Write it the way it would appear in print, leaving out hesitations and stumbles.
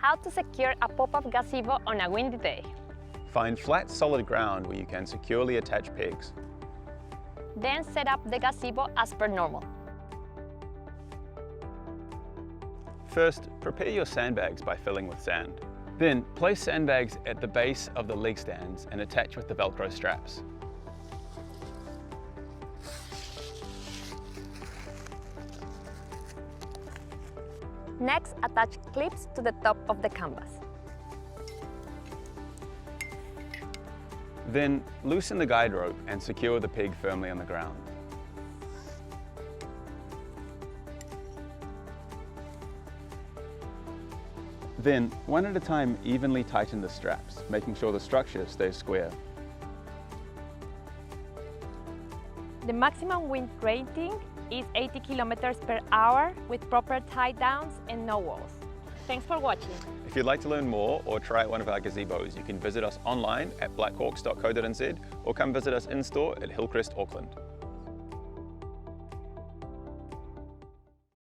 How to secure a pop-up gazebo on a windy day. Find flat, solid ground where you can securely attach pegs. Then set up the gazebo as per normal. First, prepare your sandbags by filling with sand. Then, place sandbags at the base of the leg stands and attach with the velcro straps. Next, attach clips to the top of the canvas. Then, loosen the guide rope and secure the peg firmly on the ground. Then, one at a time, evenly tighten the straps, making sure the structure stays square. The maximum wind rating is 80 kilometers per hour with proper tie downs and no walls. Thanks for watching. If you'd like to learn more or try out one of our gazebos, you can visit us online at blackhawks.co.nz or come visit us in store at Hillcrest, Auckland.